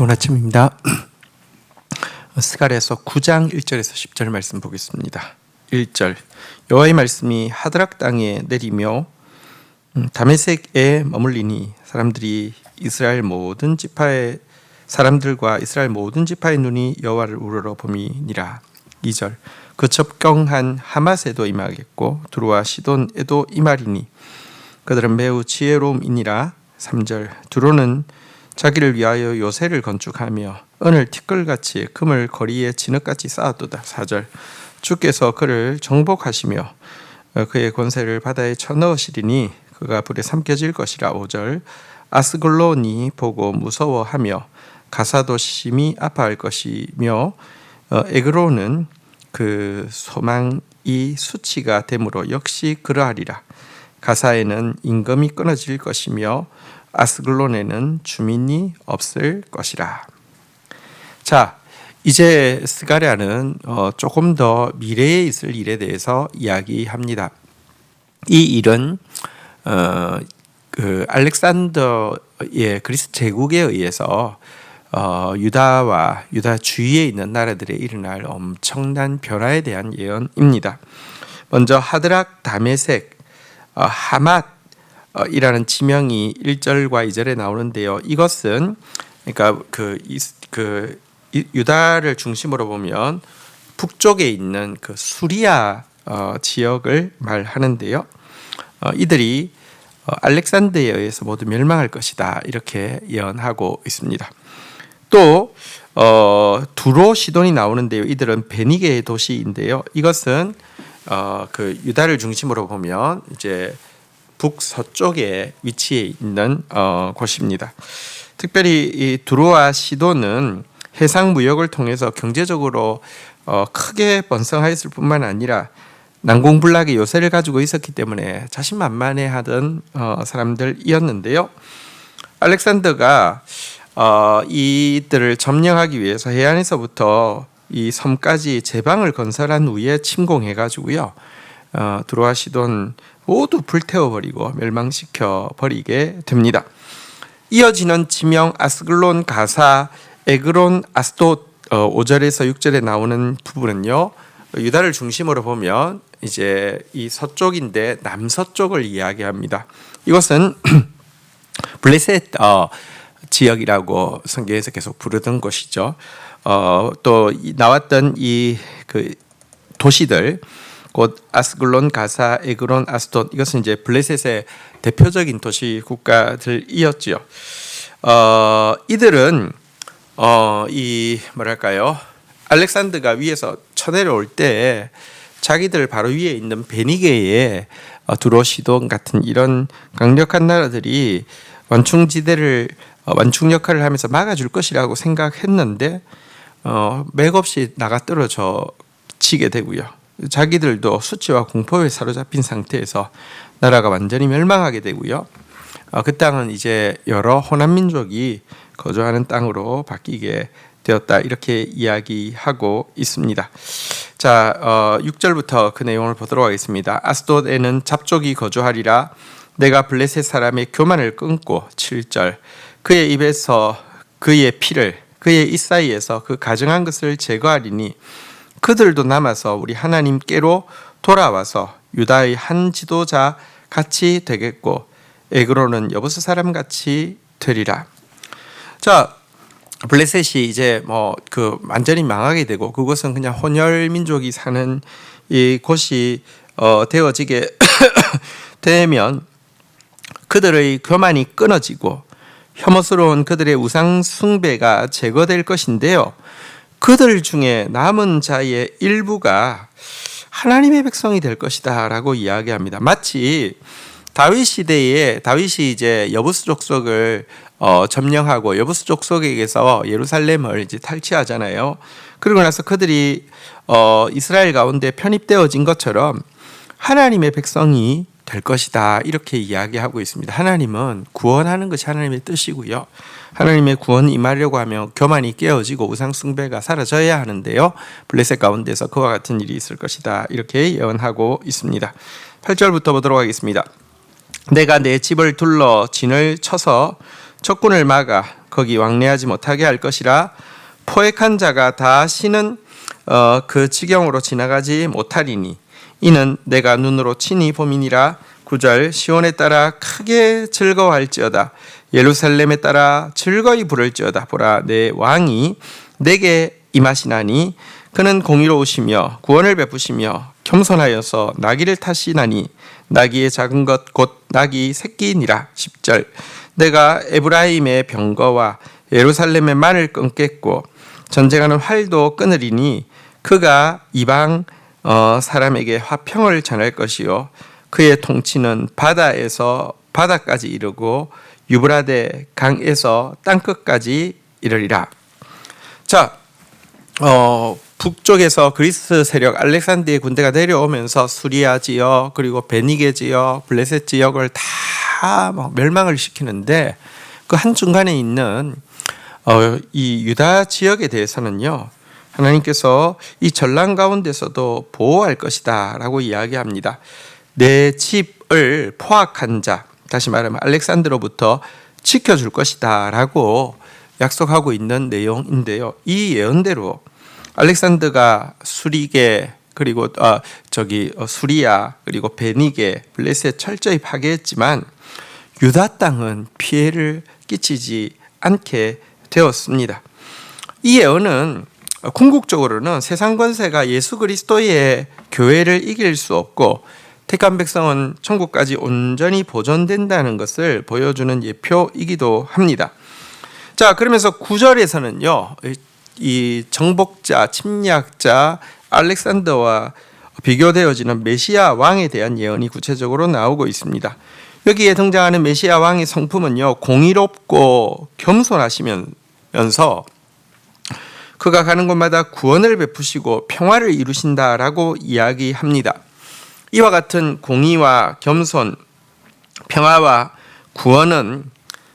좋은 아침입니다. 스가랴서 9장 1절에서 10절 말씀 보겠습니다. 1절 여호와의 말씀이 하드락 땅에 내리며 다메섹에 머물리니 이스라엘 모든 지파의 눈이 여호와를 우러러 봄이니라. 2절 그 접경한 하맛에도 임하겠고 두로와 시돈에도 임하리니 그들은 매우 지혜로움이니라. 3절 두로는 자기를 위하여 요새를 건축하며 은을 티끌같이 금을 거리에 진흙같이 쌓았도다. 4절 주께서 그를 정복하시며 그의 권세를 바다에 쳐넣으시리니 그가 불에 삼켜질 것이라. 5절 아스글론이 보고 무서워하며 가사도 심히 아파할 것이며 에그론은 그 소망이 수치가 되므로 역시 그러하리라. 가사에는 임금이 끊어질 것이며 아스글론에는 주민이 없을 것이라. 자, 이제 스가랴는 조금 더 미래에 있을 일에 대해서 이야기합니다. 이 일은 그 알렉산더의 그리스 제국에 의해서 유다와 유다 주위에 있는 나라들에 일어날 엄청난 변화에 대한 예언입니다. 먼저 하드락, 다메섹, 하맛 이라는 지명이 1절과 2절에 나오는데요. 이것은 그러니까 유다를 중심으로 보면 북쪽에 있는 그 수리아 지역을 말하는데요. 이들이 알렉산더에 의해서 모두 멸망할 것이다 이렇게 예언하고 있습니다. 또 두로 시돈이 나오는데요. 이들은 베니게의 도시인데요. 이것은 그 유다를 중심으로 보면 이제 북서쪽에 위치해 있는 곳입니다. 특별히 이 두로와 시돈은 해상 무역을 통해서 경제적으로 크게 번성하였을 뿐만 아니라 난공불락의 요새를 가지고 있었기 때문에 자신만만해하던 사람들이었는데요. 알렉산더가 이들을 점령하기 위해서 해안에서부터 이 섬까지 제방을 건설한 후에 침공해 가지고요. 두로와 시돈 모두 불태워버리고 멸망시켜버리게 됩니다. 이어지는 지명 아스글론, 가사, 에그론, 아스돗 5절에서 6절에 나오는 부분은요. 유다를 중심으로 보면 이제 이 서쪽인데 남서쪽을 이야기합니다. 이것은 블레셋 지역이라고 성경에서 계속 부르던 곳이죠. 또 나왔던 이 그 도시들 곧 아스글론, 가사, 에그론, 아스돗 이것은 이제 블레셋의 대표적인 도시 국가들이었지요. 이들은 이 뭐랄까요? 알렉산더가 위에서 쳐내려올 때 자기들 바로 위에 있는 베니게의 두로, 시돈 같은 이런 강력한 나라들이 완충 역할을 하면서 막아줄 것이라고 생각했는데 맥없이 나가 떨어져 지게 되고요. 자기들도 수치와 공포에 사로잡힌 상태에서 나라가 완전히 멸망하게 되고요. 그 땅은 이제 여러 호남 민족이 거주하는 땅으로 바뀌게 되었다 이렇게 이야기하고 있습니다. 자, 6절부터 그 내용을 보도록 하겠습니다. 아스돗에는 잡족이 거주하리라. 내가 블레셋 사람의 교만을 끊고 7절 그의 입에서 그의 피를 그의 입 사이에서 그 가증한 것을 제거하리니 그들도 남아서 우리 하나님께로 돌아와서 유다의 한 지도자 같이 되겠고 에그론은 여부스 사람 같이 되리라. 자, 블레셋이 이제 완전히 망하게 되고 그곳은 그냥 혼혈 민족이 사는 이 곳이 되어지게 되면 그들의 교만이 끊어지고 혐오스러운 그들의 우상 숭배가 제거될 것인데요. 그들 중에 남은 자의 일부가 하나님의 백성이 될 것이다 라고 이야기합니다. 마치 다윗 시대에 다윗이 이제 여부스 족속을 점령하고 여부스 족속에게서 예루살렘을 이제 탈취하잖아요. 그러고 나서 그들이 이스라엘 가운데 편입되어진 것처럼 하나님의 백성이 될 것이다 이렇게 이야기하고 있습니다. 하나님은 구원하는 것이 하나님의 뜻이고요. 하나님의 구원이 임하려고 하면 교만이 깨어지고 우상 숭배가 사라져야 하는데요. 블레셋 가운데서 그와 같은 일이 있을 것이다 이렇게 예언하고 있습니다. 8절부터 보도록 하겠습니다. 내가 내 집을 둘러 진을 쳐서 적군을 막아 거기 왕래하지 못하게 할 것이라. 포획한 자가 다시는 그 지경으로 지나가지 못하리니 이는 내가 눈으로 친히 봄이니라. 9절 시온에 따라 크게 즐거워할지어다. 예루살렘에 따라 즐거이 부를지어다. 보라, 내 왕이 내게 임하시나니 그는 공의로우시며 구원을 베푸시며 겸손하여서 나귀를 타시나니 나귀의 작은 것 곧 나귀 새끼니라. 10절 내가 에브라임의 병거와 예루살렘의 말을 끊겠고 전쟁하는 활도 끊으리니 그가 이방 사람에게 화평을 전할 것이요 그의 통치는 바다에서 바다까지 이르고 유브라데 강에서 땅끝까지 이르리라. 자, 북쪽에서 그리스 세력 알렉산드의 군대가 내려오면서 수리아 지역 그리고 베니게 지역, 블레셋 지역을 다 멸망을 시키는데 그 한중간에 있는 이 유다 지역에 대해서는요, 하나님께서 이 전랑 가운데서도 보호할 것이다 라고 이야기합니다. 내 집을 포악한 자, 다시 말하면 알렉산드로부터 지켜줄 것이다 라고 약속하고 있는 내용인데요. 이 예언대로 알렉산드가 수리게 그리고 수리아 그리고 베니게 블레셋 철저히 파괴했지만 유다 땅은 피해를 끼치지 않게 되었습니다. 이 예언은 궁극적으로는 세상 권세가 예수 그리스도의 교회를 이길 수 없고 택한 백성은 천국까지 온전히 보존된다는 것을 보여주는 예표이기도 합니다. 자, 그러면서 9절에서는요, 이 정복자, 침략자 알렉산더와 비교되어지는 메시아 왕에 대한 예언이 구체적으로 나오고 있습니다. 여기에 등장하는 메시아 왕의 성품은요, 공의롭고 겸손하시면서 그가 가는 곳마다 구원을 베푸시고 평화를 이루신다라고 이야기합니다. 이와 같은 공의와 겸손, 평화와 구원은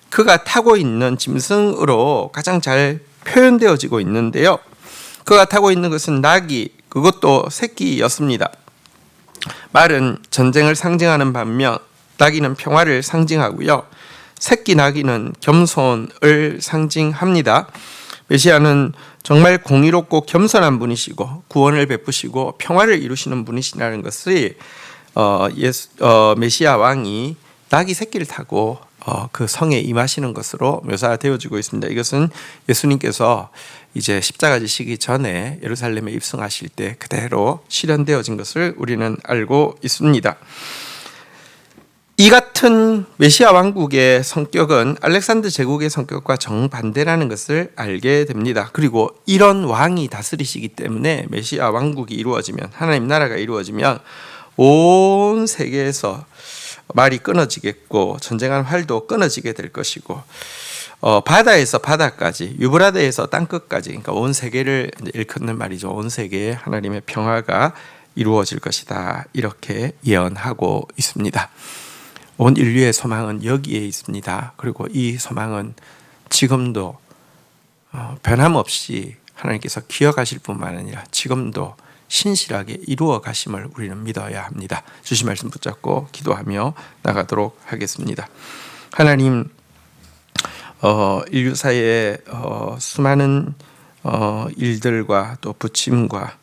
그가 타고 있는 짐승으로 가장 잘 표현되어지고 있는데요. 그가 타고 있는 것은 나귀, 그것도 새끼였습니다. 말은 전쟁을 상징하는 반면 나귀는 평화를 상징하고요. 새끼 나귀는 겸손을 상징합니다. 메시아는 정말 공의롭고 겸손한 분이시고 구원을 베푸시고 평화를 이루시는 분이시라는 것이 메시아 왕이 나귀 새끼를 타고 그 성에 임하시는 것으로 묘사되어지고 있습니다. 이것은 예수님께서 이제 십자가 지시기 전에 예루살렘에 입성하실 때 그대로 실현되어진 것을 우리는 알고 있습니다. 이 같은 메시아 왕국의 성격은 알렉산드 제국의 성격과 정반대라는 것을 알게 됩니다. 그리고 이런 왕이 다스리시기 때문에 메시아 왕국이 이루어지면, 하나님 나라가 이루어지면 온 세계에서 말이 끊어지겠고 전쟁하는 활도 끊어지게 될 것이고 바다에서 바다까지, 유브라데에서 땅끝까지, 그러니까 온 세계를 일컫는 말이죠. 온 세계에 하나님의 평화가 이루어질 것이다, 이렇게 예언하고 있습니다. 온 인류의 소망은 여기에 있습니다. 그리고 이 소망은 지금도 변함없이 하나님께서 기억하실 뿐만 아니라 지금도 신실하게 이루어 가심을 우리는 믿어야 합니다. 주신 말씀 붙잡고 기도하며 나가도록 하겠습니다. 하나님, 인류사에 수많은 일들과 또 부침과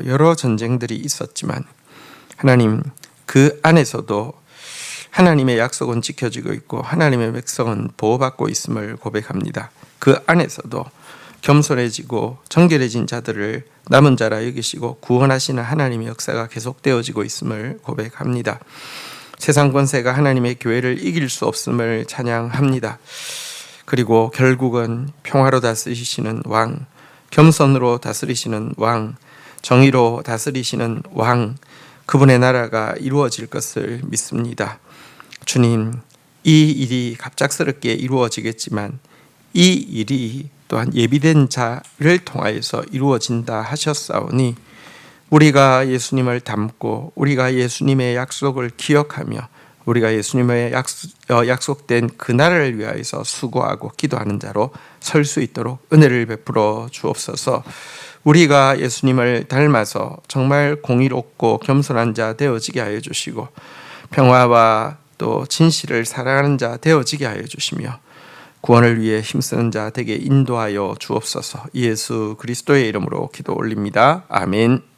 여러 전쟁들이 있었지만 하나님, 그 안에서도 하나님의 약속은 지켜지고 있고 하나님의 백성은 보호받고 있음을 고백합니다. 그 안에서도 겸손해지고 정결해진 자들을 남은 자라 여기시고 구원하시는 하나님의 역사가 계속되어지고 있음을 고백합니다. 세상 권세가 하나님의 교회를 이길 수 없음을 찬양합니다. 그리고 결국은 평화로 다스리시는 왕, 겸손으로 다스리시는 왕, 정의로 다스리시는 왕, 그분의 나라가 이루어질 것을 믿습니다. 주님, 이 일이 갑작스럽게 이루어지겠지만 이 일이 또한 예비된 자를 통하여서 이루어진다 하셨사오니 우리가 예수님을 닮고 우리가 예수님의 약속을 기억하며 우리가 예수님의 약속된 그날을 위하여서 수고하고 기도하는 자로 설 수 있도록 은혜를 베풀어 주옵소서. 우리가 예수님을 닮아서 정말 공의롭고 겸손한 자 되어지게 하여 주시고 평화와 또 진실을 사랑하는 자 되어지게 하여 주시며 구원을 위해 힘쓰는 자 되게 인도하여 주옵소서. 예수 그리스도의 이름으로 기도 올립니다. 아멘.